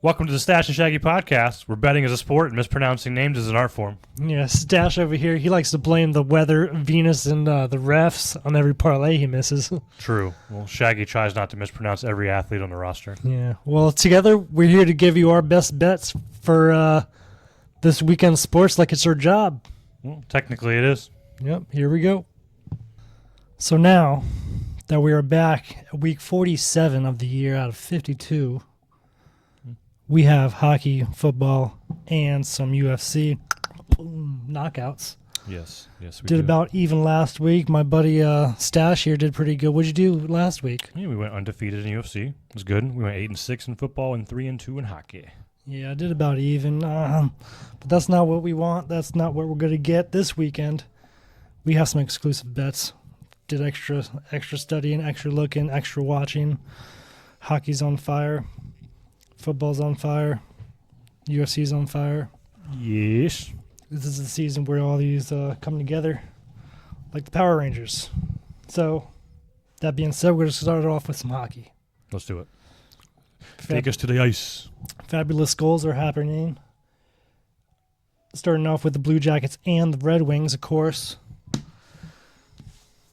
Welcome to the Stash and Shaggy podcast, where betting is a sport and mispronouncing names is an art form. Yeah, Stash over here, he likes to blame the weather, Venus, and the refs on every parlay he misses. True. Well, Shaggy tries not to mispronounce every athlete on the roster. Yeah, well, together we're here to give you our best bets for this weekend sports like it's our job. Well, technically it is. Yep, here we go. So now that we are back at week 47 of the year out of 52, we have hockey, football, and some UFC knockouts. Yes, we did about even last week. My buddy Stash here did pretty good. What'd you do last week? Yeah, we went undefeated in UFC. It was good. We went 8-6 in football and 3-2 in hockey. Yeah, I did about even. But that's not what we want. That's not what we're going to get this weekend. We have some exclusive bets. Did extra studying, extra looking, extra watching. Hockey's on fire. Football's on fire. UFC's on fire. Yes. This is the season where all these come together like the Power Rangers. So, that being said, we're going to start it off with some hockey. Let's do it. Take us to the ice. Fabulous goals are happening. Starting off with the Blue Jackets and the Red Wings, of course.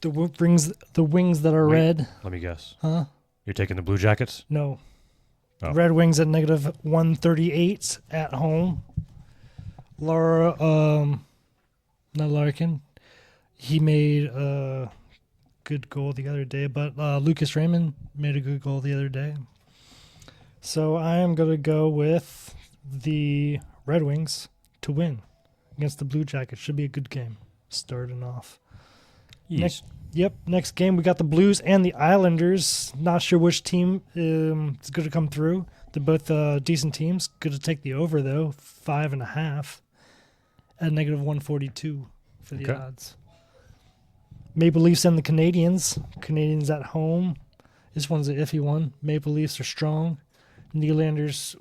The wings that are red. Let me guess. Huh? You're taking the Blue Jackets? No. Oh. Red Wings at negative 138 at home. Not Larkin. He made a good goal the other day, but Lucas Raymond made a good goal the other day. So I am going to go with the Red Wings to win against the Blue Jackets. Should be a good game starting off. Yes. Next game, we got the Blues and the Islanders. Not sure which team is going to come through. They're both decent teams. Good to take the over, though. 5.5 at negative 142 for the odds. Maple Leafs and the Canadians. Canadians at home. This one's an iffy one. Maple Leafs are strong. Nylanders,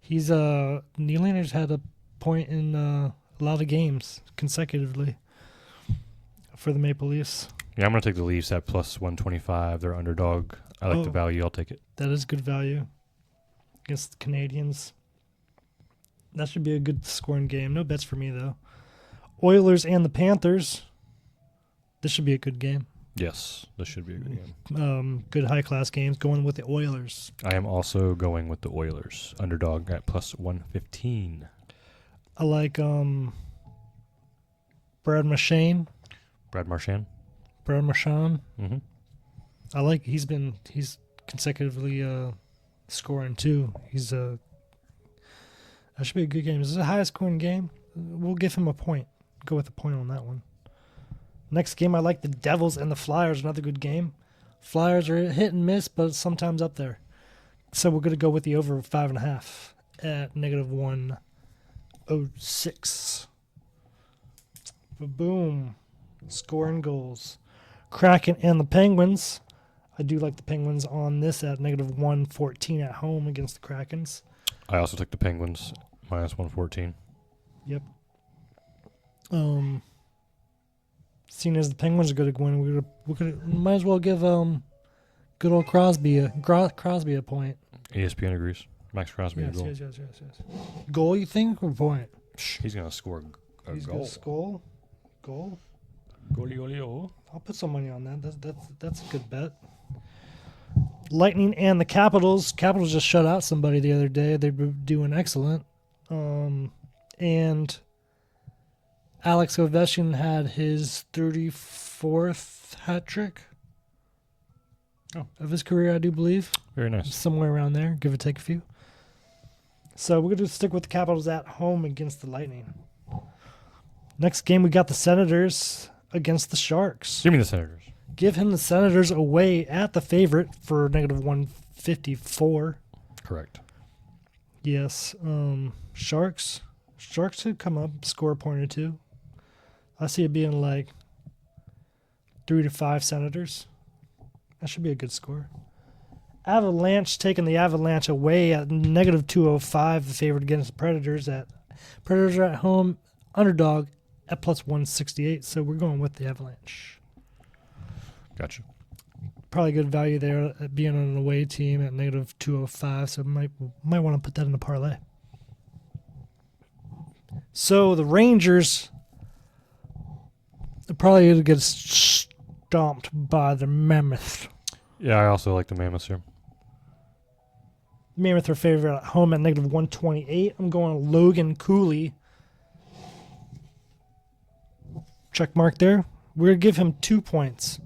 Nylanders had a point in a lot of games consecutively for the Maple Leafs. Yeah, I'm going to take the Leafs at plus 125. They're underdog. I like the value. I'll take it. That is good value against the Canadians. That should be a good scoring game. No bets for me, though. Oilers and the Panthers. This should be a good game. Yes, this should be a good game. Good high-class games. Going with the Oilers. I am also going with the Oilers. Underdog at plus 115. I like Brad Marchand. Mm-hmm. I like he's consecutively scoring too. That should be a good game. This is the highest scoring game. We'll give him a point. Go with a point on that one. Next game, I like the Devils and the Flyers. Another good game. Flyers are hit and miss, but sometimes up there. So we're going to go with the over 5.5 at negative 106. Boom. Scoring goals. Kraken and the Penguins. I do like the Penguins on this at negative 114 at home against the Krakens. I also took the Penguins minus 114. Yep. Seeing as the Penguins are going to win, we might as well give good old Crosby a point. ESPN agrees. Max Crosby a goal. Yes. Goal, you think, or point? He's going to score a He's goal. going to score. Goal. Goalie. I'll put some money on that. That's a good bet. Lightning and the Capitals. Capitals just shut out somebody the other day. They were doing excellent. And Alex Ovechkin had his 34th hat trick of his career, I do believe. Very nice. Somewhere around there, give or take a few. So we're going to stick with the Capitals at home against the Lightning. Next game, we got the Senators against the Sharks. Give me the Senators. Give him the Senators away at the favorite for negative 154. Correct. Yes. Sharks could come up, score a point or two. I see it being like 3 to 5 Senators. That should be a good score. Avalanche taking the Avalanche away at negative 205, the favorite against the Predators. Predators are at home, underdog at plus 168, so we're going with the Avalanche. Gotcha. probably good value there at being on an away team at negative 205. So might want to put that in a parlay. So the Rangers are probably going to get stomped by the Mammoth. Yeah, I also like the Mammoths here. Mammoth are favorite at home at negative 128. I'm going Logan Cooley. Check mark there. We're going to give him 2 points.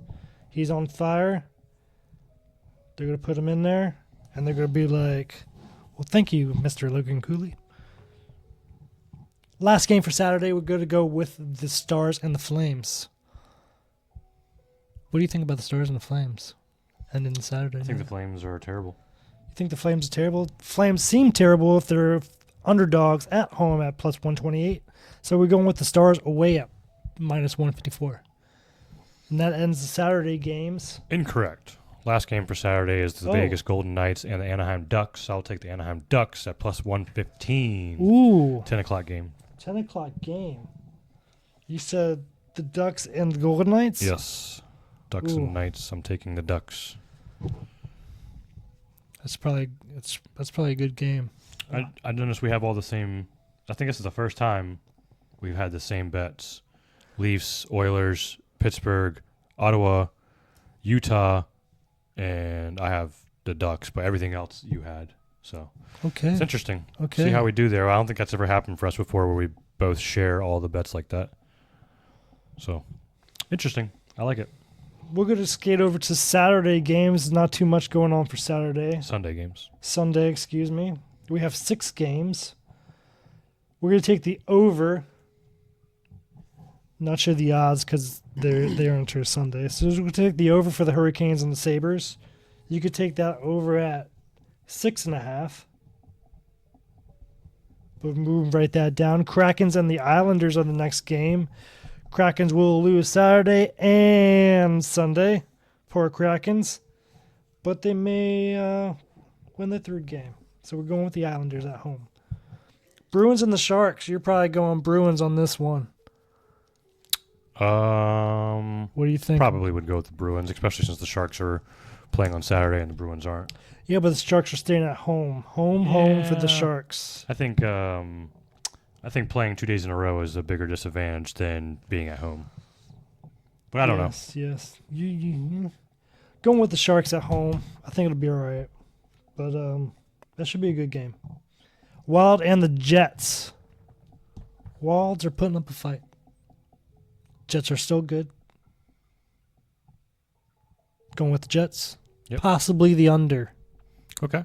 He's on fire. They're going to put him in there. And they're going to be like, well, thank you, Mr. Logan Cooley. Last game for Saturday, we're going to go with the Stars and the Flames. What do you think about the Stars and the Flames? And in the Saturday I think the Flames are terrible. You think the Flames are terrible? Flames seem terrible if they're underdogs at home at plus 128. So we're going with the Stars away at minus 154. And that ends the Saturday games. Incorrect. Last game for Saturday is the Vegas Golden Knights and the Anaheim Ducks. I'll take the Anaheim Ducks at plus 115. Ooh. 10 o'clock game. 10 o'clock game. You said the Ducks and the Golden Knights? Yes. Ducks and Knights. I'm taking the Ducks. That's probably a good game. I noticed we have all the same. I think this is the first time we've had the same bets. Leafs, Oilers, Pittsburgh, Ottawa, Utah, and I have the Ducks, but everything else you had. So okay, it's interesting. Okay, see how we do there. I don't think that's ever happened for us before, where we both share all the bets like that. So interesting. I like it. We're going to skate over to Saturday games. Not too much going on for Saturday. Sunday games. Sunday, excuse me. We have 6 games. We're going to take the over. Not sure the odds because they're into Sunday. So we're going to take the over for the Hurricanes and the Sabres. You could take that over at 6.5. But move write that down. Krakens and the Islanders are the next game. Krakens will lose Saturday and Sunday. Poor Krakens. But they may win the third game. So we're going with the Islanders at home. Bruins and the Sharks. You're probably going Bruins on this one. What do you think? Probably would go with the Bruins, especially since the Sharks are playing on Saturday and the Bruins aren't. Yeah, but the Sharks are staying at home. Home for the Sharks. I think playing 2 days in a row is a bigger disadvantage than being at home. But I don't know. Yes. You going with the Sharks at home. I think it'll be all right. But that should be a good game. Wild and the Jets. Wilds are putting up a fight. Jets are still good. Going with the Jets. Yep. Possibly the under. Okay.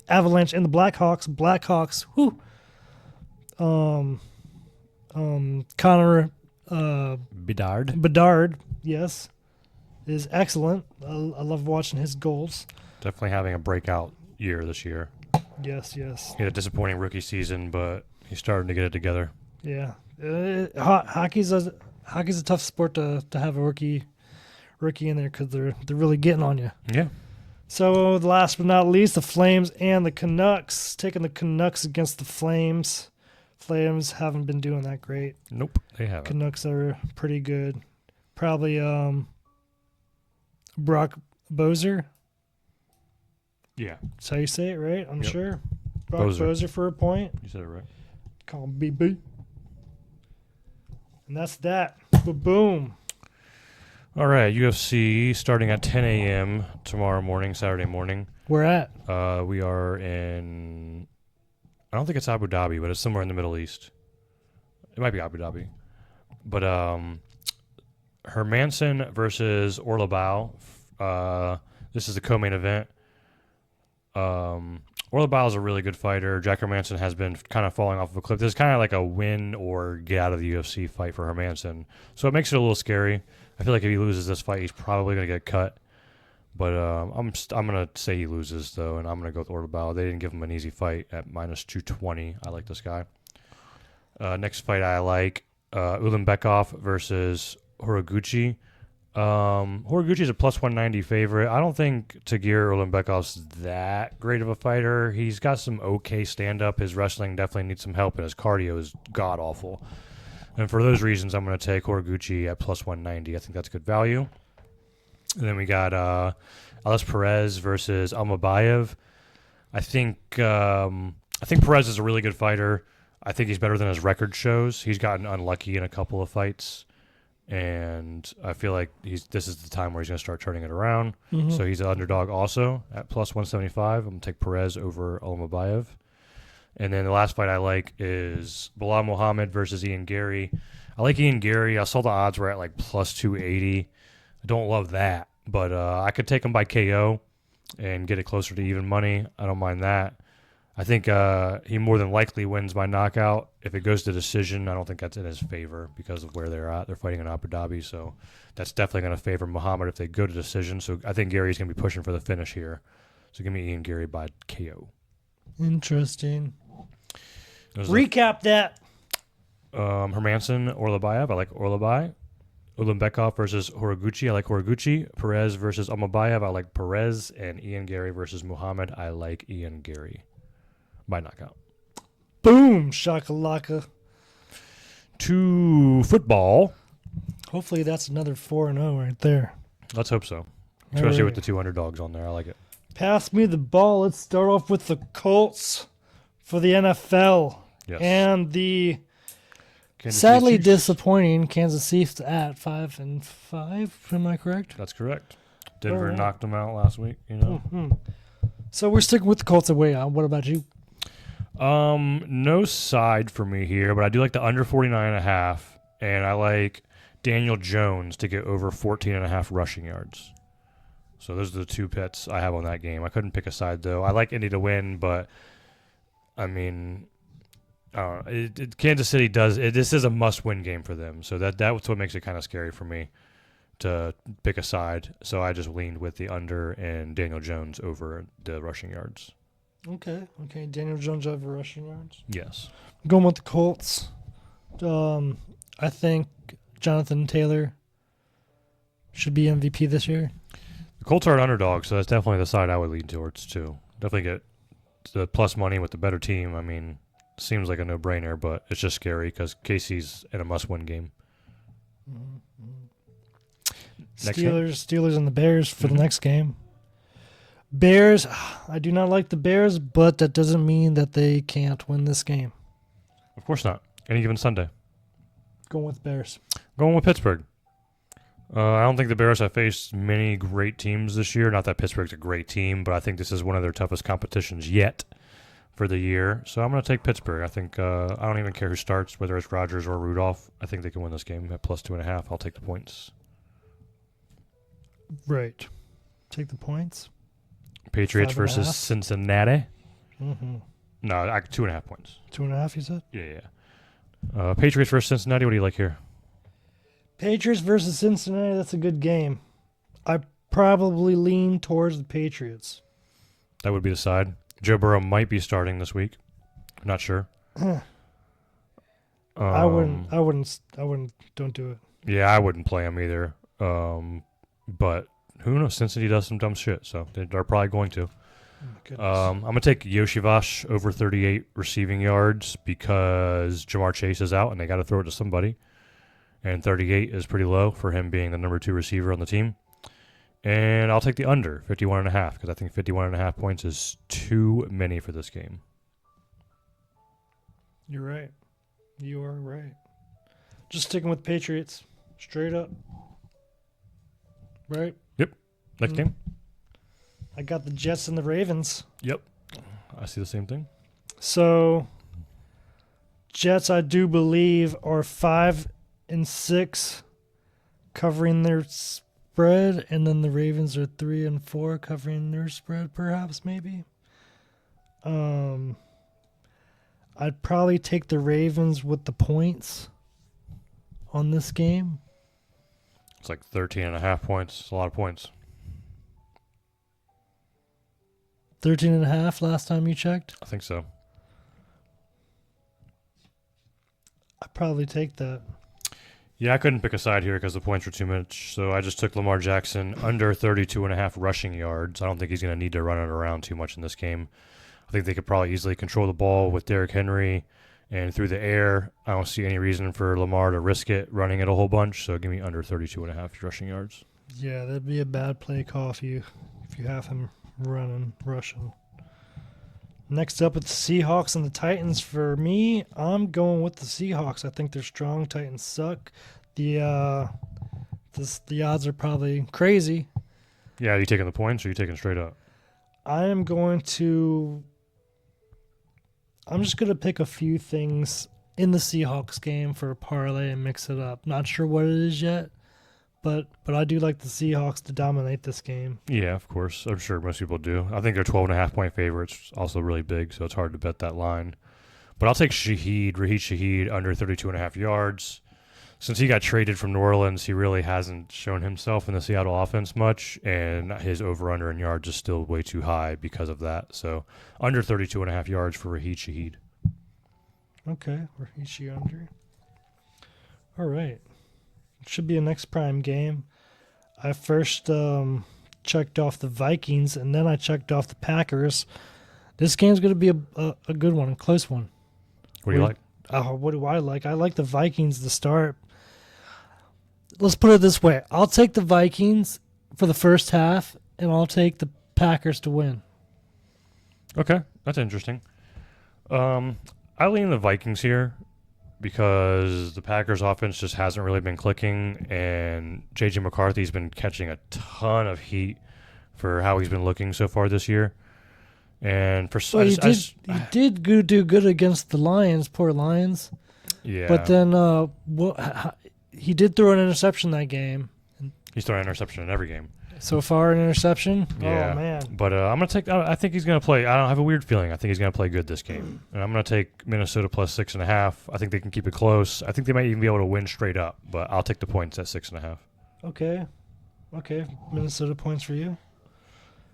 Avalanche and the Blackhawks. Blackhawks. Whoo. Connor Bedard. Yes, is excellent. I love watching his goals. Definitely having a breakout year this year. Yes. He had a disappointing rookie season, but he's starting to get it together. Yeah. Hockey's a tough sport to have a rookie in there because they're really getting on you. Yeah. So last but not least, the Flames and the Canucks. Taking the Canucks against the Flames. Flames haven't been doing that great. Nope, they haven't. Canucks are pretty good. Probably Brock Bozer. Yeah. That's how you say it, right? I'm sure. Brock Bozer. Bozer for a point. You said it right. Call him BB. And that's that. Boom. All right, UFC starting at 10 a.m. tomorrow morning, Saturday morning. Where at? We are in, I don't think it's Abu Dhabi, but it's somewhere in the Middle East. It might be Abu Dhabi. But Hermanson versus Orlabau. This is the co-main event. Orlabau is a really good fighter. Jack Hermanson has been kind of falling off of a cliff. This is kind of like a win or get out of the UFC fight for Hermanson. So it makes it a little scary. I feel like if he loses this fight, he's probably going to get cut. But I'm going to say he loses, though, and I'm going to go with Orlabau. They didn't give him an easy fight at minus 220. I like this guy. Next fight I like, Ulanbekov versus Horiguchi. Horiguchi's a plus 190 favorite. I don't think Tagir Ulanbekov's that great of a fighter. He's got some okay stand-up. His wrestling definitely needs some help, and his cardio is god-awful. And for those reasons, I'm going to take Horiguchi at plus 190. I think that's good value. And then we got Alex Perez versus Almabayev. I think Perez is a really good fighter. I think he's better than his record shows. He's gotten unlucky in a couple of fights, and I feel like this is the time where he's going to start turning it around. Mm-hmm. So he's an underdog also at plus 175. I'm going to take Perez over Almabayev. And then the last fight I like is Bilal Muhammad versus Ian Gary. I like Ian Gary. I saw the odds were at like plus 280. I don't love that, but I could take him by KO and get it closer to even money. I don't mind that. I think he more than likely wins by knockout. If it goes to decision, I don't think that's in his favor because of where they're at. They're fighting in Abu Dhabi, so that's definitely going to favor Muhammad if they go to decision. So I think Gary's going to be pushing for the finish here. So give me Ian Gary by KO. Interesting. Recap that. Hermanson, Orlabayev. I like Orlabayev. Ulanbekov versus Horiguchi. I like Horiguchi. Perez versus Almabayev. I like Perez. And Ian Gary versus Muhammad. I like Ian Gary by knockout. Boom, shakalaka. To football. Hopefully that's another 4-0 right there. Let's hope so. Especially with the 2 underdogs on there. I like it. Pass me the ball. Let's start off with the Colts for the NFL. Yes. And the Kansas sadly City Chiefs. disappointing Kansas Chiefs at 5-5. Am I correct? That's correct. Denver Alright. knocked them out last week, you know. Mm-hmm. So we're sticking with the Colts away. What about you? No side for me here, but I do like the under 49.5, and I like Daniel Jones to get over 14.5 rushing yards. So those are the 2 pets I have on that game. I couldn't pick a side though. I like Indy to win, but I mean, Kansas City does. This is a must-win game for them, so that's what makes it kind of scary for me to pick a side. So I just leaned with the under and Daniel Jones over the rushing yards. Okay. Daniel Jones over rushing yards. Yes. Going with the Colts. I think Jonathan Taylor should be MVP this year. The Colts are an underdog, so that's definitely the side I would lean towards too. Definitely get the plus money with the better team. I mean, seems like a no-brainer, but it's just scary because KC's in a must-win game. Next game? Steelers and the Bears for the next game. Bears, I do not like the Bears, but that doesn't mean that they can't win this game. Of course not. Any given Sunday. Going with Bears. Going with Pittsburgh. I don't think the Bears have faced many great teams this year. Not that Pittsburgh's a great team, but I think this is one of their toughest competitions yet for the year. So I'm going to take Pittsburgh. I think I don't even care who starts, whether it's Rodgers or Rudolph. I think they can win this game at plus 2.5. I'll take the points. Right. Take the points. Patriots 5.5. versus Cincinnati. Mm-hmm. No, 2.5 points. 2.5, you said? Yeah. Patriots versus Cincinnati. What do you like here? Patriots versus Cincinnati, that's a good game. I probably lean towards the Patriots. That would be the side. Joe Burrow might be starting this week. I'm not sure. I wouldn't, don't do it. Yeah, I wouldn't play him either. But who knows? Cincinnati does some dumb shit, so they're probably going to. Oh my goodness. I'm going to take Yoshivash over 38 receiving yards because Jamar Chase is out and they got to throw it to somebody. And 38 is pretty low for him being the number 2 receiver on the team. And I'll take the under, 51.5, because I think 51.5 points is too many for this game. You're right. You are right. Just sticking with Patriots. Straight up. Right? Next game? I got the Jets and the Ravens. Yep. I see the same thing. So, Jets, I do believe, are 5-6 covering their spread, and then the Ravens are 3-4 covering their spread, perhaps, maybe. I'd probably take the Ravens with the points on this game. It's like 13.5 points. It's a lot of points. 13.5 last time you checked. I think so. I'd probably take that. Yeah, I couldn't pick a side here because the points were too much, so I just took Lamar Jackson under 32.5 rushing yards. I don't think he's going to need to run it around too much in this game. I think they could probably easily control the ball with Derrick Henry And through the air, I don't see any reason for Lamar to risk it running it a whole bunch. So give me under 32.5 rushing yards. Yeah, that'd be a bad play call if you have him rushing. Next up, it's the Seahawks and the Titans. For me, I'm going with the Seahawks. I think they're strong. Titans suck. The odds are probably crazy. Yeah, are you taking the points or are you taking straight up? I'm just going to pick a few things in the Seahawks game for a parlay and mix it up. Not sure what it is yet, but I do like the Seahawks to dominate this game. Yeah, of course. I'm sure most people do. I think they're 12.5-point favorites. Also really big, so it's hard to bet that line. But I'll take Raheed Shaheed under 32.5 yards. Since he got traded from New Orleans, he really hasn't shown himself in the Seattle offense much, and his over-under in yards is still way too high because of that. So under 32.5 yards for Raheed Shaheed. Okay, Raheed under. All right. Should be a next prime game. I first checked off the Vikings, and then I checked off the Packers. This game's going to be a good one, a close one. What do you like? What do I like? I like the Vikings to start. Let's put it this way. I'll take the Vikings for the first half, and I'll take the Packers to win. Okay, that's interesting. I lean the Vikings here because the Packers offense just hasn't really been clicking, and J.J. McCarthy's been catching a ton of heat for how he's been looking so far this year. And for he did do good against the Lions, poor Lions. Yeah. But then he did throw an interception that game. He's throwing an interception in every game. So far, an interception? Yeah. Oh, man. But I'm going to take – I think he's going to play – I don't have a weird feeling. I think he's going to play good this game. And I'm going to take Minnesota plus 6.5. I think they can keep it close. I think they might even be able to win straight up. But I'll take the points at 6.5. Okay. Minnesota points for you.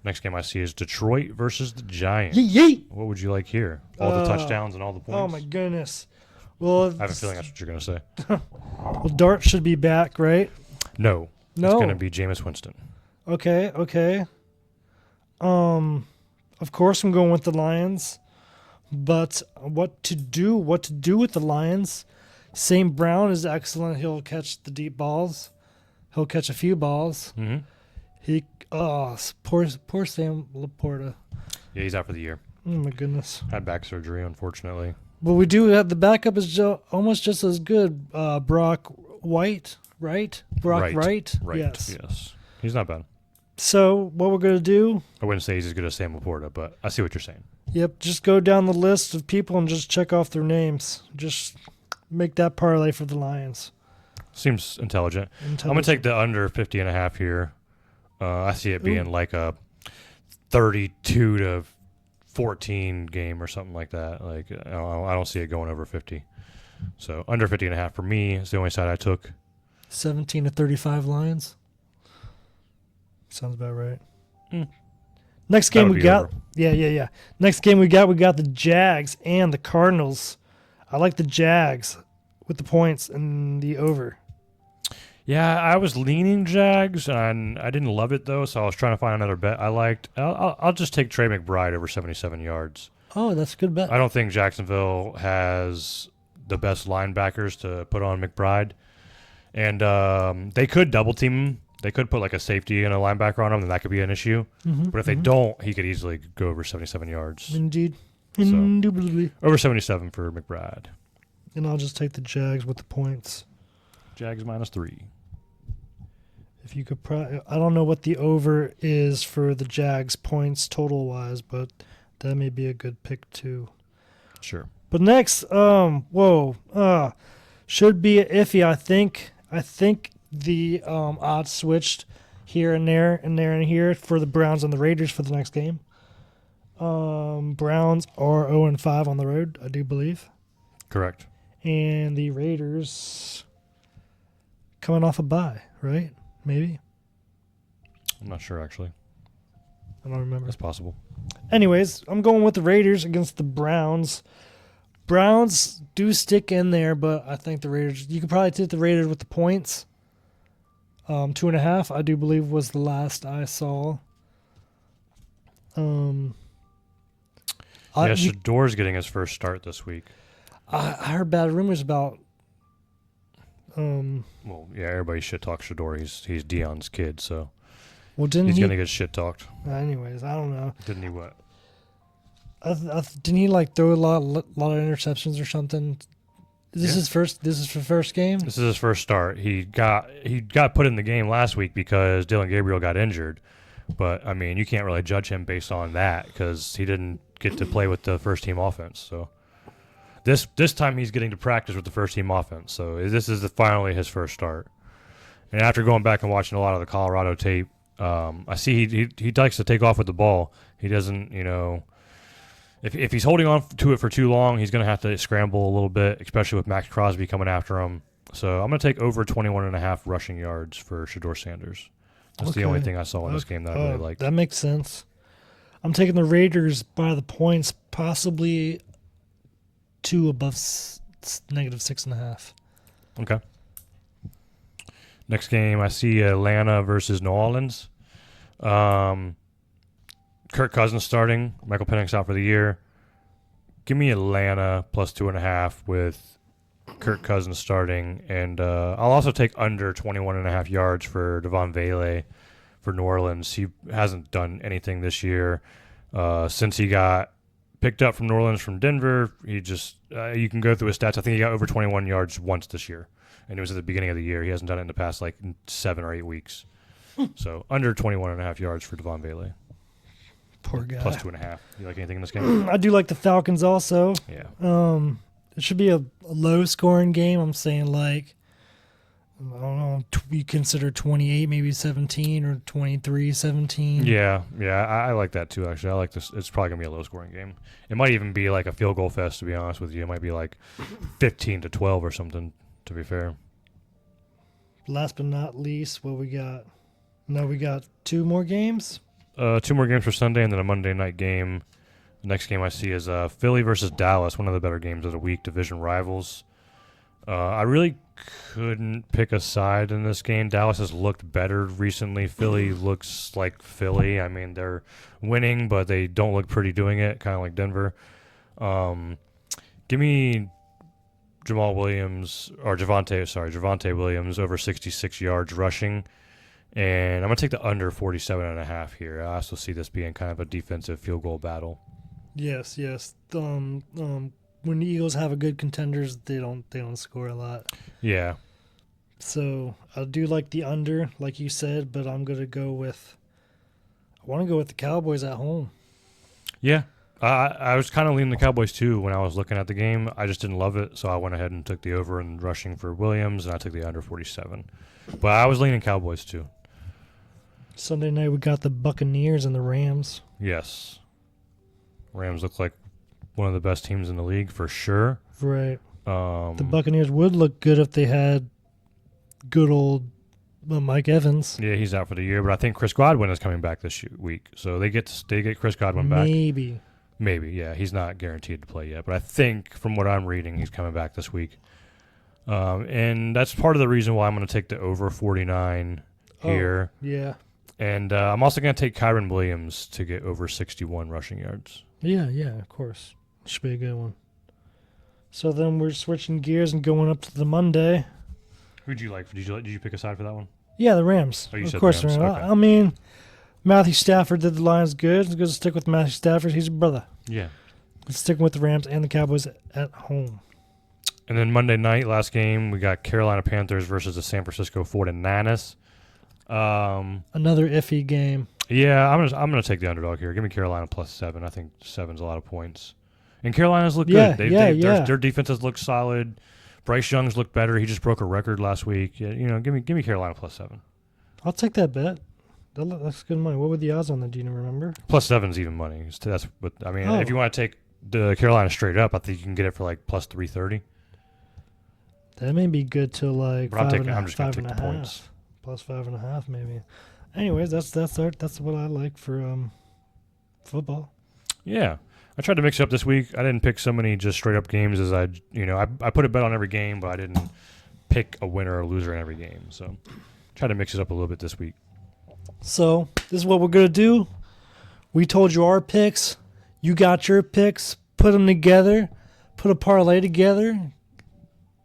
Next game I see is Detroit versus the Giants. Yeet! What would you like here? All the touchdowns and all the points? Oh, my goodness. Well, I have a feeling that's what you're going to say. Well, Dart should be back, right? No. It's going to be Jameis Winston. Okay. Of course I'm going with the Lions, but what to do with the Lions? St. Brown is excellent. He'll catch the deep balls. He'll catch a few balls. Mm-hmm. Poor Sam Laporta. Yeah, he's out for the year. Oh my goodness. Had back surgery, unfortunately. But we do have the backup is almost just as good. Brock White, right? Brock Wright. Right. Yes. He's not bad. So what we're going to do... I wouldn't say he's as good as Sam Laporta, but I see what you're saying. Yep, just go down the list of people and just check off their names. Just make that parlay for the Lions. Seems intelligent. I'm going to take the under 50.5 here. I see it being like a 32-14 game or something like that. Like I don't see it going over 50. So under 50.5 for me is the only side I took. 17-35 Lions. Sounds about right. Next game we got. Over. Yeah. Next game we got the Jags and the Cardinals. I like the Jags with the points and the over. Yeah, I was leaning Jags, and I didn't love it, though, so I was trying to find another bet I liked. I'll just take Trey McBride over 77 yards. Oh, that's a good bet. I don't think Jacksonville has the best linebackers to put on McBride. And they could double team him. They could put like a safety and a linebacker on him, and that could be an issue. But if they don't, he could easily go over 77 yards. Indeed. So, Indubitably. over 77 for McBride. And I'll just take the Jags with the points. Jags -3. If you could, I don't know what the over is for the Jags points total wise, but that may be a good pick too. Sure. But next, should be iffy. I think the odds switched here and there and there and here for the Browns and the Raiders for the next game. Browns are 0-5 on the road, I do believe. Correct. And the Raiders coming off a bye, right? Maybe. I'm not sure, actually. I don't remember. It's possible. Anyways, I'm going with the Raiders against the Browns. Browns do stick in there, but I think the Raiders, you could probably take the Raiders with the points. 2.5, I do believe, was the last I saw. Shador's getting his first start this week. I heard bad rumors about. Well, yeah, everybody shit talks Shador. He's Dion's kid, so Well, didn't he's he? gonna get shit talked. Anyways, I don't know. Didn't he? What? Didn't he like throw a lot of interceptions or something? Is this his first? This is the first game. This is his first start. He got put in the game last week because Dylan Gabriel got injured. But I mean, you can't really judge him based on that because he didn't get to play with the first team offense. So this time he's getting to practice with the first team offense. So this is finally his first start. And after going back and watching a lot of the Colorado tape, I see he likes to take off with the ball. He doesn't, if he's holding on to it for too long, he's going to have to scramble a little bit, especially with Max Crosby coming after him. So I'm going to take over 21.5 rushing yards for Shador Sanders. That's the only thing I saw in this game that I really liked. That makes sense. I'm taking the Raiders by the points, possibly 2 above -6.5. Okay. Next game, I see Atlanta versus New Orleans. Kirk Cousins starting. Michael Penix out for the year. Give me Atlanta plus 2.5 with Kirk Cousins starting. And I'll also take under 21.5 yards for Devon Vele for New Orleans. He hasn't done anything this year. Since he got picked up from New Orleans from Denver, he just you can go through his stats. I think he got over 21 yards once this year. And it was at the beginning of the year. He hasn't done it in the past 7 or 8 weeks. So under 21.5 yards for Devon Vele. Poor guy. Plus 2.5. You like anything in this game? I do like the Falcons also. Yeah. It should be a low scoring game. I'm saying I don't know, you consider 28, maybe 17 or 23-17. Yeah. I like that too, actually. I like this. It's probably going to be a low scoring game. It might even be like a field goal fest, to be honest with you. It might be 15-12 or something, to be fair. Last but not least, what we got? No, we got 2 more games. 2 more games for Sunday and then a Monday night game. The next game I see is Philly versus Dallas, one of the better games of the week, division rivals. I really couldn't pick a side in this game. Dallas has looked better recently. Philly looks like Philly. I mean, they're winning, but they don't look pretty doing it, kind of like Denver. Give me Javonte Williams over 66 yards rushing. And I'm going to take the under 47.5 here. I also see this being kind of a defensive field goal battle. Yes. When the Eagles have a good contenders, they don't score a lot. Yeah. So I do like the under, like you said, but I'm gonna go with. I want to go with the Cowboys at home. Yeah. I was kind of leaning the Cowboys too when I was looking at the game. I just didn't love it, so I went ahead and took the over in rushing for Williams, and I took the under 47. But I was leaning Cowboys too. Sunday night we got the Buccaneers and the Rams. Yes. Rams look like one of the best teams in the league for sure. Right. The Buccaneers would look good if they had good old Mike Evans. Yeah, he's out for the year, but I think Chris Godwin is coming back this week, so they get Chris Godwin back. Maybe, yeah. He's not guaranteed to play yet, but I think from what I'm reading, he's coming back this week. And that's part of the reason why I'm going to take the over 49 here. Yeah. And I'm also going to take Kyron Williams to get over 61 rushing yards. Yeah, of course. Should be a good one. So then we're switching gears and going up to the Monday. Who'd you like? Did you pick a side for that one? Yeah, the Rams. Oh, you said of course, the Rams. Rams. Okay. I mean, Matthew Stafford did the Lions good. It's good to stick with Matthew Stafford. He's a brother. Yeah. Let's stick with the Rams and the Cowboys at home. And then Monday night, last game, we got Carolina Panthers versus the San Francisco 49ers. Another iffy game. Yeah, I'm gonna take the underdog here. Give me Carolina plus 7. I think 7's a lot of points. And Carolina's look good. Their defenses look solid. Bryce Young's looked better. He just broke a record last week. Yeah, give me Carolina plus 7. I'll take that bet. That's good money. What were the odds on that? Do you remember? Plus 7's even money. That's what I mean. If you want to take the Carolina straight up, I think you can get it for plus 330. That may be good to But I'm just gonna take the points. Plus 5.5 maybe. Anyways, that's what I like for football. Yeah, I tried to mix it up this week. I didn't pick so many just straight up games as I put a bet on every game, but I didn't pick a winner or loser in every game. So try to mix it up a little bit this week. So this is what we're gonna do. We told you our picks. You got your picks. Put them together. put a parlay together,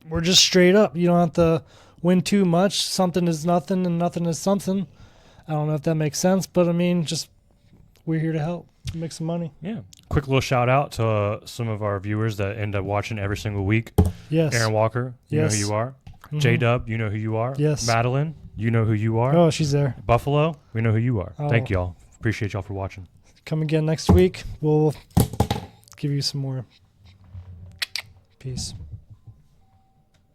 we're just straight up. You don't have to win too much. Something is nothing and nothing is something. I don't know if that makes sense, but I mean, just we're here to help make some money. Yeah. Quick little shout out to some of our viewers that end up watching every single week. Yes. Aaron Walker, you know Yes. who you are. Mhm. J-Dub, you know who you are. Yes. Madeline, you know who you are. Oh, she's there. Buffalo, we know who you are. Oh. Thank y'all. Appreciate y'all for watching. Come again next week. We'll give you some more. Peace.